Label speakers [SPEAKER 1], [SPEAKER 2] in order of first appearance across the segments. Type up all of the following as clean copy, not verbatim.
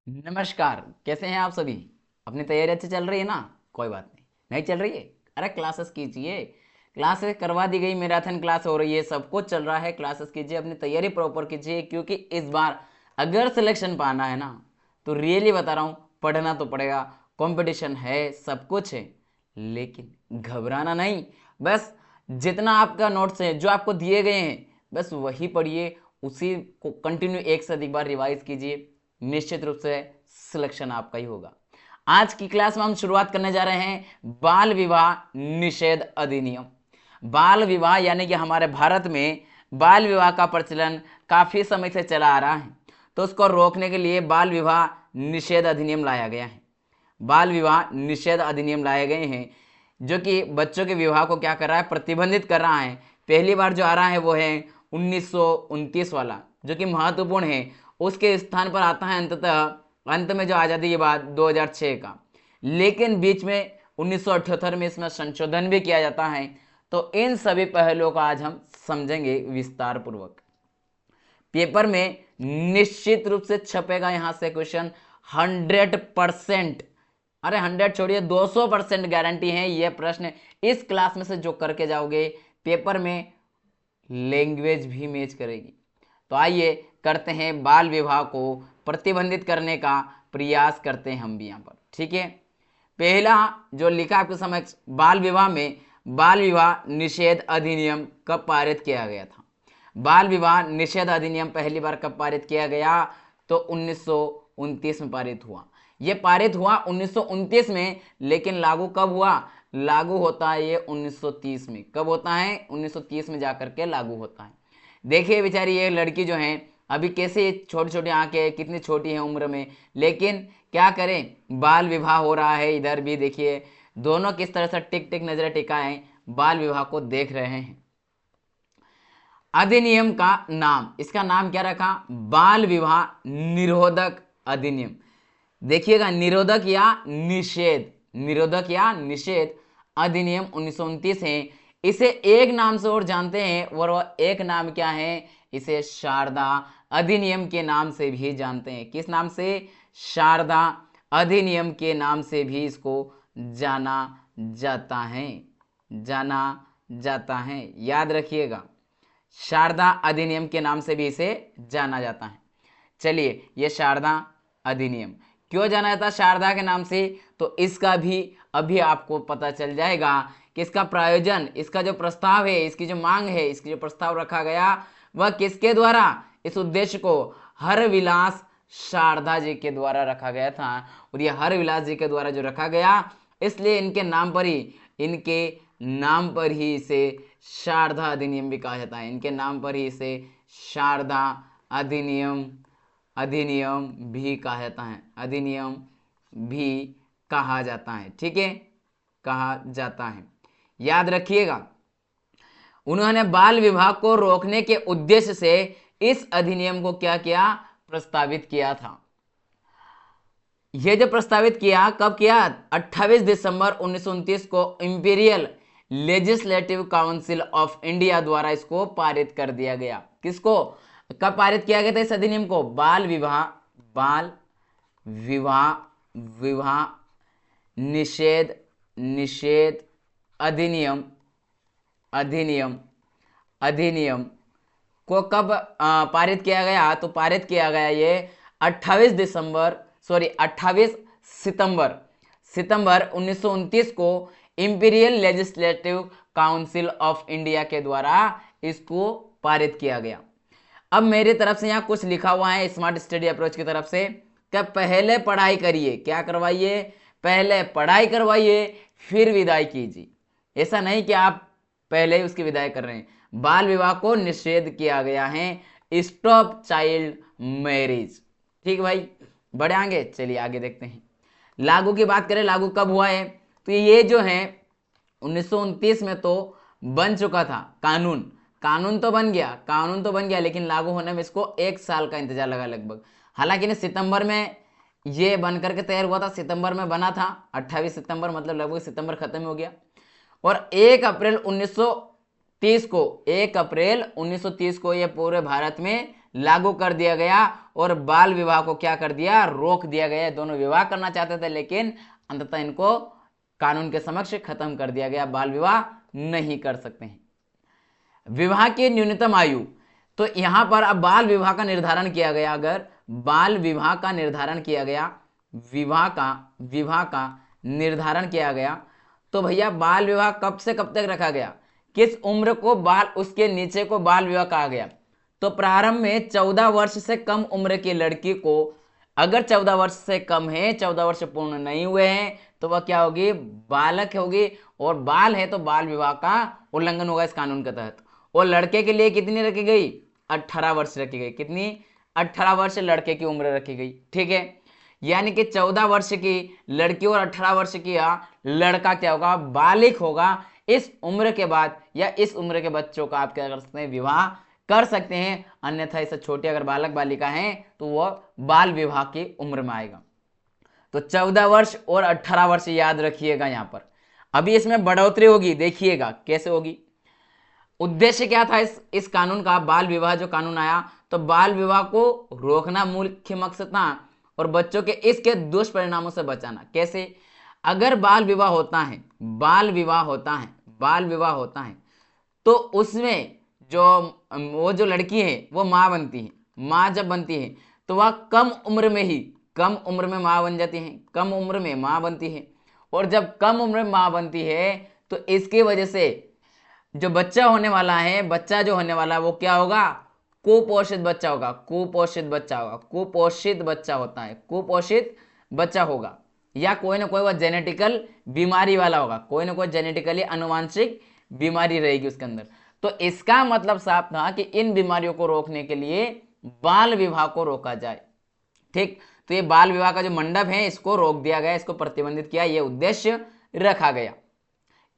[SPEAKER 1] नमस्कार। कैसे हैं आप सभी? अपनी तैयारी अच्छी चल रही है ना? कोई बात नहीं चल रही है, अरे क्लासेस कीजिए। क्लासेस करवा दी गई, मैराथन क्लास हो रही है, सब कुछ चल रहा है। क्लासेस कीजिए, अपनी तैयारी प्रॉपर कीजिए, क्योंकि इस बार अगर सिलेक्शन पाना है ना तो रियली बता रहा हूँ, पढ़ना तो पड़ेगा। कंपटीशन है, सब कुछ है, लेकिन घबराना नहीं। बस जितना आपका नोट्स है, जो आपको दिए गए हैं, बस वही पढ़िए, उसी को कंटिन्यू एक से अधिक बार रिवाइज कीजिए। निश्चित रूप से सिलेक्शन आपका ही होगा। आज की क्लास में हम शुरुआत करने जा रहे हैं बाल विवाह निषेध अधिनियम। बाल विवाह यानी कि हमारे भारत में बाल विवाह का प्रचलन काफी समय से चला आ रहा है, तो उसको रोकने के लिए बाल विवाह निषेध अधिनियम लाया गया है। बाल विवाह निषेध अधिनियम लाए गए हैं, जो कि बच्चों के विवाह को क्या कर रहा है, प्रतिबंधित कर रहा है। पहली बार जो आ रहा है वो है 1929 वाला, जो कि महत्वपूर्ण है। उसके स्थान पर आता है अंततः अंत में जो आज़ादी के बाद 2006 का, लेकिन बीच में 1978 में इसमें संशोधन भी किया जाता है। तो इन सभी पहलुओं का आज हम समझेंगे विस्तार पूर्वक। पेपर में निश्चित रूप से छपेगा यहां से क्वेश्चन 100%। अरे 100 छोड़िए, 200% गारंटी है ये प्रश्न इस क्लास में से जो करके जाओगे पेपर में लैंग्वेज भी मैच करेगी। तो आइए करते हैं, बाल विवाह को प्रतिबंधित करने का प्रयास करते हैं हम भी यहाँ पर। ठीक है, पहला जो लिखा आपके समक्ष, बाल विवाह में बाल विवाह निषेध अधिनियम कब पारित किया गया था? बाल विवाह निषेध अधिनियम पहली बार कब पारित किया गया? तो 1929 में पारित हुआ। यह पारित हुआ 1929 में, लेकिन लागू कब हुआ? लागू होता है ये 1930 में। कब होता है? 1930 में जाकर के लागू होता है। देखिए बेचारी ये लड़की जो है, अभी कैसे छोटी छोटी आंखें, कितनी छोटी है उम्र में, लेकिन क्या करें, बाल विवाह हो रहा है। इधर भी देखिए दोनों किस तरह से टिक टिक नजर टिकाए बाल विवाह को देख रहे हैं। अधिनियम का नाम, इसका नाम क्या रखा? बाल विवाह निरोधक अधिनियम। देखिएगा, निरोधक या निषेध, निरोधक या निषेध अधिनियम 1929 है। इसे एक नाम से और जानते हैं, और वह एक नाम क्या है? इसे शारदा अधिनियम के नाम से भी जानते हैं। किस नाम से? शारदा अधिनियम के नाम से भी इसको जाना जाता है, जाना जाता है। याद रखिएगा, शारदा अधिनियम के नाम से भी इसे जाना जाता है। चलिए, ये शारदा अधिनियम क्यों जाना जाता है शारदा के नाम से, तो इसका भी अभी आपको पता चल जाएगा कि इसका प्रायोजन, इसका जो प्रस्ताव है, इसकी जो मांग है, इसकी जो प्रस्ताव रखा गया, वह किसके द्वारा? इस उद्देश्य को हरविलास शारदा जी के द्वारा रखा गया था। और ये हरविलास जी के द्वारा जो रखा गया, इसलिए इनके नाम पर ही, इनके नाम पर ही इसे शारदा अधिनियम भी कहा जाता है। इनके नाम पर ही इसे शारदा अधिनियम, अधिनियम भी कहा जाता है, अधिनियम भी कहा जाता है। ठीक है, कहा जाता है, याद रखिएगा। उन्होंने बाल विवाह को रोकने के उद्देश्य से इस अधिनियम को क्या किया? प्रस्तावित किया था। यह जो प्रस्तावित किया, कब किया? 28 दिसंबर 1929 को imperial legislative council of India द्वारा इसको पारित कर दिया गया। किसको? कब पारित किया गया था इस अधिनियम को? बाल विवाह, बाल विवाह, विवाह निषेध, निषेध अधिनियम, अधिनियम, अधिनियम को कब पारित किया गया? तो पारित किया गया ये 28 दिसंबर, सॉरी 28 सितंबर, सितंबर 1929 को imperial legislative council of India के द्वारा इसको पारित किया गया। अब मेरी तरफ से यहाँ कुछ लिखा हुआ है स्मार्ट स्टडी अप्रोच की तरफ से, कि पहले पढ़ाई करिए, क्या करवाइए? पहले पढ़ाई करवाइए, फिर विदाई कीजिए। ऐसा नहीं कि आप पहले ही उसकी विदाई कर रहे हैं। बाल विवाह को निषेध किया गया है, स्टॉप चाइल्ड मैरिज। ठीक भाई, बढ़े आगे, चलिए आगे देखते हैं। लागू की बात करें, लागू कब हुआ है? तो ये जो है 1929 में तो बन चुका था कानून, कानून तो बन गया, कानून तो बन गया, लेकिन लागू होने में इसको 1 साल का इंतजार लगा लगभग। हालांकि सितंबर में ये बनकर के तैयार हुआ था, सितंबर में बना था, 28 सितंबर, मतलब लगभग सितंबर खत्म हो गया। और 1 अप्रैल 1930 को, 1 अप्रैल 1930 को ये पूरे भारत में लागू कर दिया गया और बाल विवाह को क्या कर दिया, रोक दिया गया। दोनों विवाह करना चाहते थे लेकिन अंततः इनको कानून के समक्ष खत्म कर दिया गया, बाल विवाह नहीं कर सकते हैं। विवाह की न्यूनतम आयु, तो यहां पर अब बाल विवाह का निर्धारण किया गया। अगर बाल विवाह का निर्धारण किया गया, विवाह का निर्धारण किया गया, तो भैया बाल विवाह कब से कब तक रखा गया, किस उम्र को बाल, उसके नीचे को बाल विवाह कहा गया। तो प्रारंभ में 14 वर्ष से कम उम्र की लड़की को, अगर 14 वर्ष से कम है, 14 वर्ष पूर्ण नहीं हुए हैं, तो वह क्या होगी, बालक होगी, और बाल है तो बाल विवाह का उल्लंघन होगा इस कानून के तहत। और लड़के के लिए कितनी रखी गई, 18 वर्ष रखी गई। कितनी, 18 वर्ष लड़के की उम्र रखी गई। ठीक है, यानी कि 14 वर्ष की लड़की और 18 वर्ष की लड़का क्या होगा, बालिक होगा। इस उम्र के बाद या इस उम्र के बच्चों का आप क्या कर सकते हैं, विवाह कर सकते हैं। अन्यथा इससे छोटे अगर बालक बालिका हैं तो वह बाल विवाह की उम्र में आएगा। तो 14 वर्ष और 18 वर्ष याद रखिएगा यहां पर। अभी इसमें बढ़ोतरी होगी, देखिएगा कैसे होगी। उद्देश्य क्या था इस कानून का, बाल विवाह जो कानून आया, तो बाल विवाह को रोकना मुख्य मकसद था और बच्चों के इसके दुष्परिणामों से बचाना। कैसे, अगर बाल विवाह होता है, तो उसमें वो जो लड़की है वो माँ बनती है। माँ जब बनती है तो वह कम उम्र में माँ बन जाती है, कम उम्र में माँ बनती है। और जब कम उम्र में माँ बनती है तो इसकी वजह से जो बच्चा होने वाला है, वो क्या होगा, कुपोषित बच्चा होगा। कुपोषित बच्चा होगा, या कोई ना कोई वह जेनेटिकल बीमारी वाला होगा, कोई ना कोई जेनेटिकली अनुवांशिक बीमारी रहेगी उसके अंदर। तो इसका मतलब साफ था कि इन बीमारियों को रोकने के लिए बाल विवाह को रोका जाए। ठीक, तो ये बाल विवाह का जो मंडप है इसको रोक दिया गया, इसको प्रतिबंधित किया, ये उद्देश्य रखा गया।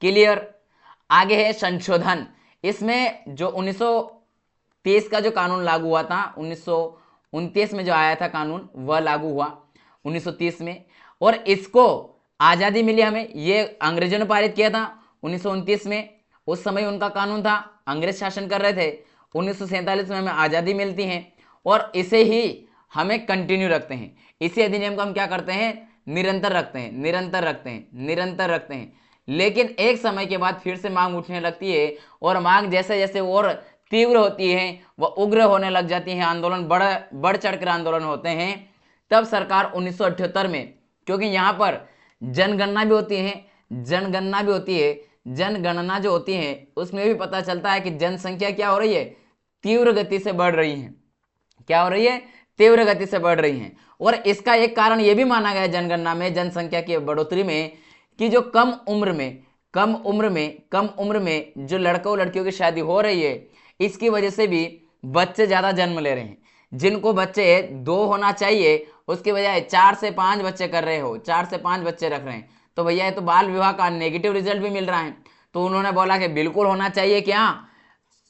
[SPEAKER 1] क्लियर। आगे है संशोधन। इसमें जो 1930 का जो कानून लागू हुआ था, 1929 में जो आया था कानून, वह लागू हुआ 1930 में, और इसको आजादी मिली हमें। ये अंग्रेजों ने पारित किया था 1929 में, उस समय उनका कानून था, अंग्रेज शासन कर रहे थे। 1947 में हमें आजादी मिलती है और इसे ही हमें कंटिन्यू रखते हैं। इसी अधिनियम को हम क्या करते हैं, निरंतर रखते हैं। लेकिन एक समय के बाद फिर से मांग उठने लगती है, और मांग जैसे जैसे और तीव्र होती है, वह उग्र होने लग जाती है, आंदोलन बढ़ चढ़कर आंदोलन होते हैं। तब सरकार 1978 में, क्योंकि यहाँ पर जनगणना भी होती है, जनगणना जो होती है उसमें भी पता चलता है कि जनसंख्या क्या हो रही है, तीव्र गति से बढ़ रही है। और इसका एक कारण यह भी माना गया जनगणना में, जनसंख्या की बढ़ोतरी में, कि जो कम उम्र में जो लड़कों लड़कियों की शादी हो रही है, इसकी वजह से भी बच्चे ज्यादा जन्म ले रहे हैं। जिनको बच्चे 2 होना चाहिए उसके बजाय 4 से 5 बच्चे कर रहे हो, 4 से 5 बच्चे रख रहे हैं। तो भैया ये तो बाल विवाह का नेगेटिव रिजल्ट भी मिल रहा है। तो उन्होंने बोला कि बिल्कुल होना चाहिए, क्या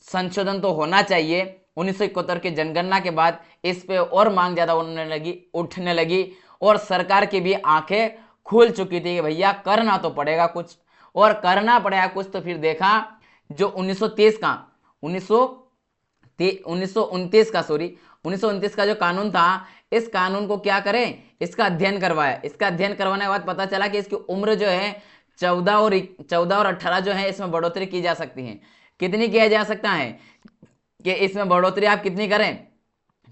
[SPEAKER 1] संशोधन तो होना चाहिए। 1971 की जनगणना के बाद इस पे और मांग ज्यादा उठने लगी और सरकार की भी आंखें खुल चुकी थी कि भैया करना तो पड़ेगा कुछ, और करना पड़ेगा कुछ। तो फिर देखा जो 1929 का जो कानून था, इस कानून को क्या करें, इसका अध्ययन करवाया। इसका अध्ययन करवाने के बाद पता चला कि इसकी उम्र जो है 14 और 18 जो है, इसमें बढ़ोतरी की जा सकती है। कितनी किया जा सकता है कि इसमें बढ़ोतरी आप कितनी करें,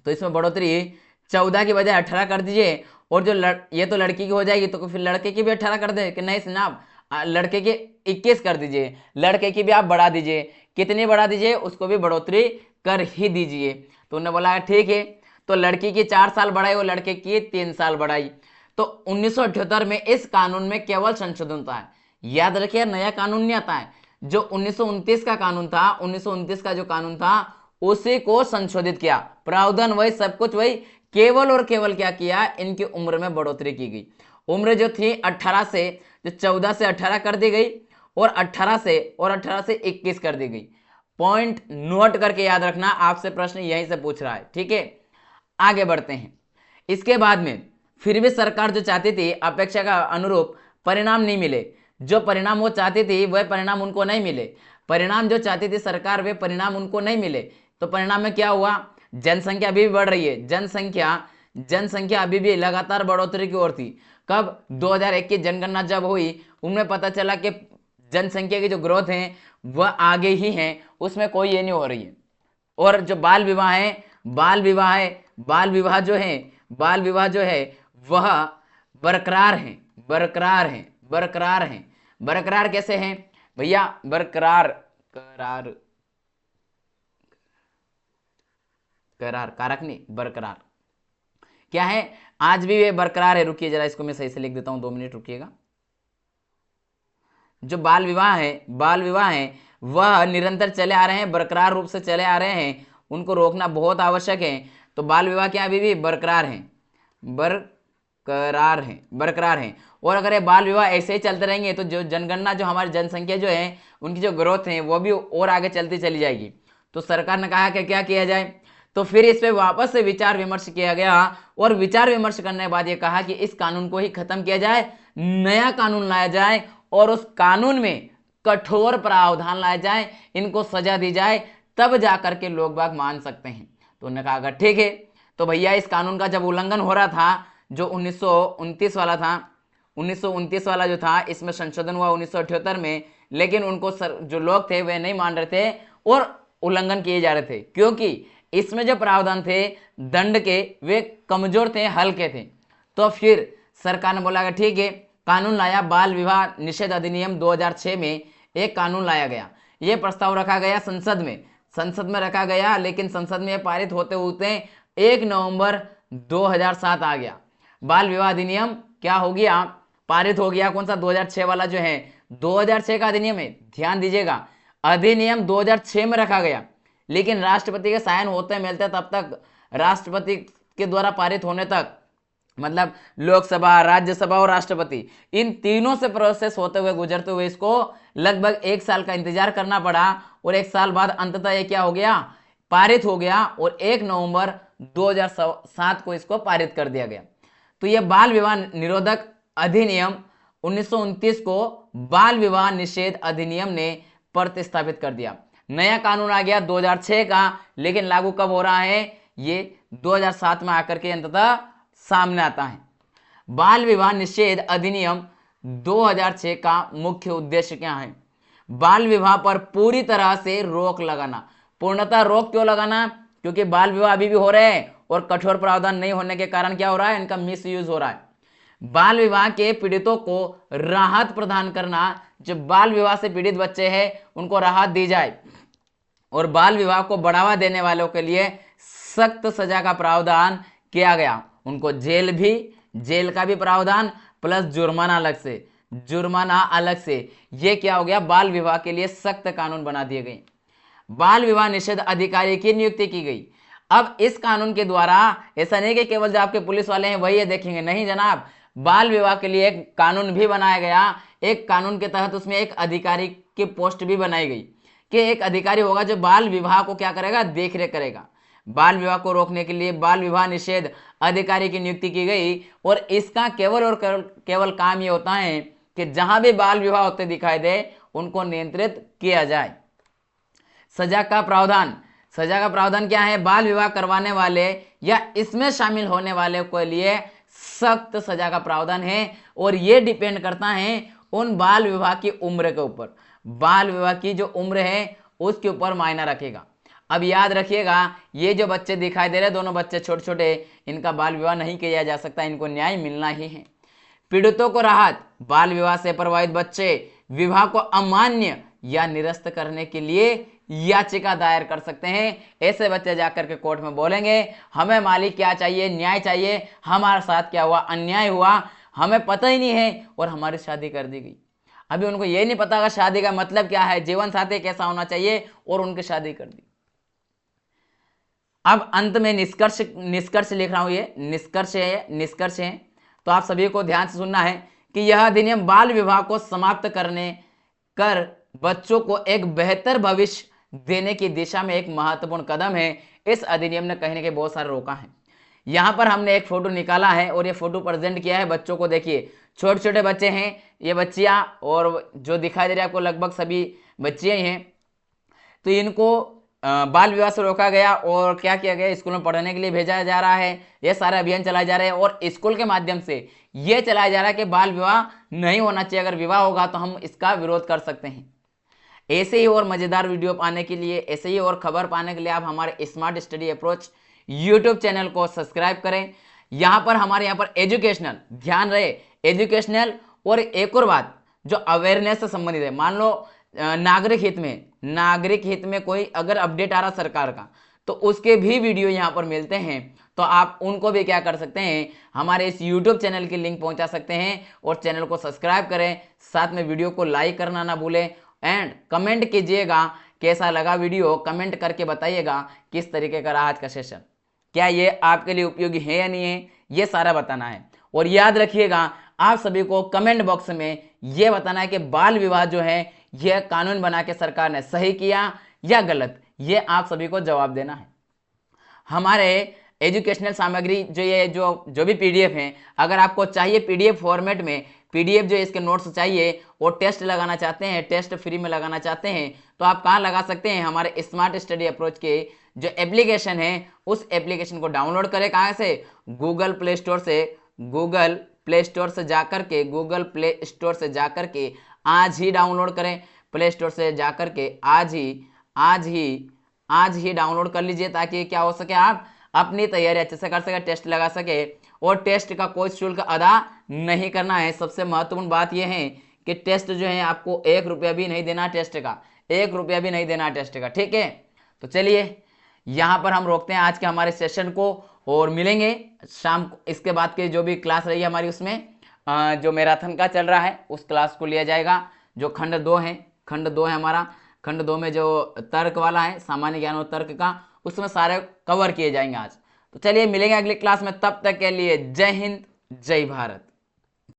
[SPEAKER 1] तो इसमें बढ़ोतरी 14 की बजाय 18 कर दीजिए। और जो ये तो लड़की की हो जाएगी, तो फिर लड़के की भी 18 कर दे कि नहीं जनाब, लड़के के 21 कर दीजिए, लड़के की भी आप बढ़ा दीजिए। कितनी बढ़ा दीजिए, उसको भी बढ़ोतरी कर ही दीजिए। तो उन्होंने बोला ठीक है, तो लड़की की 4 साल बढ़ाई और लड़के की 3 साल बढ़ाई। तो 1978 में इस कानून में केवल संशोधन होता है। याद रखिए, नया कानून नहीं आता है। जो 1929 का कानून था, 1929 का जो कानून था उसी को संशोधित किया, प्रावधान वही, सब कुछ वही, केवल और केवल क्या किया, इनकी उम्र में बढ़ोतरी की गई। उम्र जो थी 14 से 18 कर दी गई, और 18 से 21 कर दी गई। पॉइंट नोट करके याद रखना, आपसे प्रश्न यहीं से पूछ रहा है। ठीक है, आगे बढ़ते हैं। इसके बाद में फिर भी सरकार जो चाहती थी अपेक्षा का अनुरूप परिणाम नहीं मिले। जो परिणाम वो चाहती थी वह परिणाम उनको नहीं मिले। परिणाम जो चाहती थी सरकार वे परिणाम उनको नहीं मिले। तो परिणाम में क्या हुआ, जनसंख्या अभी भी बढ़ रही है, जनसंख्या अभी भी लगातार बढ़ोतरी की ओर थी। कब? 2001 की जनगणना जब हुई, उनमें पता चला कि जनसंख्या की जो ग्रोथ है वह आगे ही है, उसमें कोई ये नहीं हो रही है। और जो बाल विवाह है, बाल विवाह जो है वह बरकरार कैसे हैं भैया? कारक नहीं, बरकरार क्या है? आज भी वे बरकरार है। रुकिए जरा, इसको मैं सही से लिख देता हूं, 2 मिनट रुकिएगा। जो बाल विवाह है वह निरंतर चले आ रहे हैं, बरकरार रूप से चले आ रहे हैं, उनको रोकना बहुत आवश्यक है। तो बाल विवाह क्या अभी भी बरकरार हैं। और अगर ये बाल विवाह ऐसे ही चलते रहेंगे तो जो जनगणना, जो हमारी जनसंख्या जो है, उनकी जो ग्रोथ है वो भी और आगे चलती चली जाएगी। तो सरकार ने कहा कि क्या किया जाए, तो फिर इस पे वापस से विचार विमर्श किया गया, और विचार विमर्श करने के बाद ये कहा कि इस कानून को ही खत्म किया जाए, नया कानून लाया जाए, और उस कानून में कठोर प्रावधान लाए जाए, इनको सजा दी जाए, तब जाकर के लोग बाग मान सकते हैं। तो उन्होंने कहा ठीक है। तो भैया इस कानून का जब उल्लंघन हो रहा था, जो 1929 वाला था, 1929 वाला जो था, इसमें संशोधन हुआ 1978 में, लेकिन उनको जो लोग थे वे नहीं मान रहे थे और उल्लंघन किए जा रहे थे, क्योंकि इसमें जो प्रावधान थे दंड के वे कमजोर थे, हल्के थे। तो फिर सरकार ने बोला ठीक है, कानून लाया, बाल विवाह निषेध अधिनियम 2006 में एक कानून लाया गया। यह प्रस्ताव रखा गया संसद में रखा गया, लेकिन संसद में पारित होते होते 1 नवंबर 2007 आ गया। बाल विवाह अधिनियम क्या हो गया? पारित हो गया। कौन सा? 2006 वाला जो है, 2006 का अधिनियम है, ध्यान दीजिएगा, अधिनियम 2006 में रखा गया, लेकिन राष्ट्रपति के साइन होते मिलते तब तक, राष्ट्रपति के द्वारा पारित होने तक, मतलब लोकसभा, राज्यसभा और राष्ट्रपति, इन तीनों से प्रोसेस होते हुए, गुजरते हुए इसको लगभग 1 साल का इंतजार करना पड़ा, और 1 साल बाद अंततः ये क्या हो गया? पारित हो गया, और 1 नवंबर 2007 को इसको पारित कर दिया गया। तो यह बाल विवाह निरोधक अधिनियम 1929 को बाल विवाह निषेध अधिनियम ने प्रतिस्थापित कर दिया। नया कानून आ गया 2006 का, लेकिन लागू कब हो रहा है? ये 2007 में आकर के अंततः सामने आता है। बाल विवाह निषेध अधिनियम 2006 का मुख्य उद्देश्य क्या है? बाल विवाह पर पूरी तरह से रोक लगाना। पूर्णतः रोक क्यों लगाना? क्योंकि बाल विवाह अभी भी हो रहे हैं, और कठोर प्रावधान नहीं होने के कारण क्या हो रहा है? इनका मिसयूज हो रहा है। बाल विवाह के पीड़ितों को राहत प्रदान करना, जो बाल विवाह से पीड़ित बच्चे हैं उनको राहत दी जाए, और बाल विवाह को बढ़ावा देने वालों के लिए सख्त सजा का प्रावधान किया गया। उनको जेल का भी प्रावधान, प्लस जुर्माना अलग से। ये क्या हो गया? बाल विवाह के लिए सख्त कानून बना दिए गए। बाल विवाह निषेध अधिकारी की नियुक्ति की गई। अब इस कानून के द्वारा ऐसा नहीं कि केवल जो आपके पुलिस वाले हैं वही ये देखेंगे, नहीं जनाब, बाल विवाह के लिए एक कानून भी बनाया गया। एक कानून के तहत उसमें एक अधिकारी की पोस्ट भी बनाई गई, कि एक अधिकारी होगा जो बाल विवाह को क्या करेगा? देखरेख करेगा। बाल विवाह को रोकने के लिए बाल विवाह निषेध अधिकारी की नियुक्ति की गई, और इसका केवल और केवल काम ये होता है कि जहां भी बाल विवाह होते दिखाई दे उनको नियंत्रित किया जाए। सजा का प्रावधान क्या है? बाल विवाह करवाने वाले या इसमें शामिल होने वाले के लिए सख्त सजा का प्रावधान है, और यह डिपेंड करता है उन बाल विवाह की उम्र के ऊपर। बाल विवाह की जो उम्र है उसके ऊपर मायना रखेगा। अब याद रखिएगा, ये जो बच्चे दिखाई दे रहे, दोनों बच्चे छोटे छोटे, इनका बाल विवाह नहीं किया जा सकता, इनको न्याय मिलना ही है। पीड़ितों को राहत। बाल विवाह से प्रभावित बच्चे विवाह को अमान्य या निरस्त करने के लिए याचिका दायर कर सकते हैं। ऐसे बच्चे जाकर के कोर्ट में बोलेंगे, हमें मालिक क्या चाहिए? न्याय चाहिए, हमारे साथ क्या हुआ? अन्याय हुआ, हमें पता ही नहीं है, और हमारी शादी कर दी गई। अभी उनको ये नहीं पता शादी का मतलब क्या है, जीवन साथी कैसा होना चाहिए, और उनकी शादी कर दी। अब अंत में निष्कर्ष लिख रहा हूं, ये निष्कर्ष है, तो आप सभी को ध्यान से सुनना है कि यह अधिनियम बाल विवाह को समाप्त कर बच्चों को एक बेहतर भविष्य देने की दिशा में एक महत्वपूर्ण कदम है। इस अधिनियम ने कहीं ना कहीं बहुत सारे रोका है। यहां पर हमने एक फोटो निकाला है और ये फोटो प्रेजेंट किया है बच्चों को। देखिए, छोटे छोटे बच्चे हैं, ये बच्चियां, और जो दिखाई दे रही है आपको लगभग सभी बच्चियां ही हैं। तो इनको बाल विवाह से रोका गया और क्या किया गया, स्कूल में पढ़ने के लिए भेजा जा रहा है, ये सारे अभियान चलाए जा रहे हैं और स्कूल के माध्यम से ये चलाया जा रहा है कि बाल विवाह नहीं होना चाहिए, अगर विवाह होगा तो हम इसका विरोध कर सकते हैं। ऐसे ही और मजेदार वीडियो पाने के लिए, ऐसे ही और खबर पाने के लिए आप हमारे smart study approach YouTube channel को सब्सक्राइब करें। यहाँ पर हमारे यहाँ पर एजुकेशनल, ध्यान रहे एजुकेशनल, और एक और बात जो अवेयरनेस से संबंधित है, मान लो नागरिक हित में कोई अगर अपडेट आ रहा सरकार का, तो उसके भी वीडियो यहाँ पर मिलते हैं, तो आप उनको भी क्या कर सकते हैं, हमारे इस यूट्यूब चैनल की लिंक पहुंचा सकते हैं और चैनल को सब्सक्राइब करें, साथ में वीडियो को लाइक करना ना भूलें एंड कमेंट कीजिएगा कैसा लगा वीडियो, कमेंट करके बताइएगा किस तरीके का रहा आज का सेशन, क्या ये आपके लिए उपयोगी है या नहीं है, ये सारा बताना है। और याद रखिएगा आप सभी को कमेंट बॉक्स में ये बताना है कि बाल विवाह जो है यह कानून बना के सरकार ने सही किया या गलत, ये आप सभी को जवाब देना है। हमारे एजुकेशनल सामग्री जो भी पीडीएफ है, अगर आपको चाहिए पीडीएफ फॉर्मेट में, पीडीएफ जो इसके नोट्स चाहिए और टेस्ट लगाना चाहते हैं, टेस्ट फ्री में लगाना चाहते हैं, तो आप कहाँ लगा सकते हैं, हमारे स्मार्ट स्टडी अप्रोच के जो एप्लीकेशन है उस एप्लीकेशन को डाउनलोड करें। कहाँ से, गूगल प्ले स्टोर से जाकर के आज ही डाउनलोड करें, प्ले स्टोर से जाकर के आज ही डाउनलोड कर लीजिए, ताकि क्या हो सके, आप अपनी तैयारी अच्छे से कर सके, टेस्ट लगा सके, और टेस्ट का कोई शुल्क अदा नहीं करना है। सबसे महत्वपूर्ण बात यह है कि टेस्ट जो है आपको 1 रुपया भी नहीं देना, टेस्ट का 1 रुपया भी नहीं देना टेस्ट का, ठीक है। तो चलिए यहाँ पर हम रोकते हैं आज के हमारे सेशन को और मिलेंगे शाम को। इसके बाद के जो भी क्लास रही है हमारी, उसमें जो मैराथन का चल रहा है उस क्लास को लिया जाएगा। जो खंड 2 है हमारा, खंड 2 में जो तर्क वाला है, सामान्य ज्ञान और तर्क का, उसमें सारे कवर किए जाएंगे आज। तो चलिए मिलेंगे अगली क्लास में, तब तक के लिए जय हिंद जय भारत।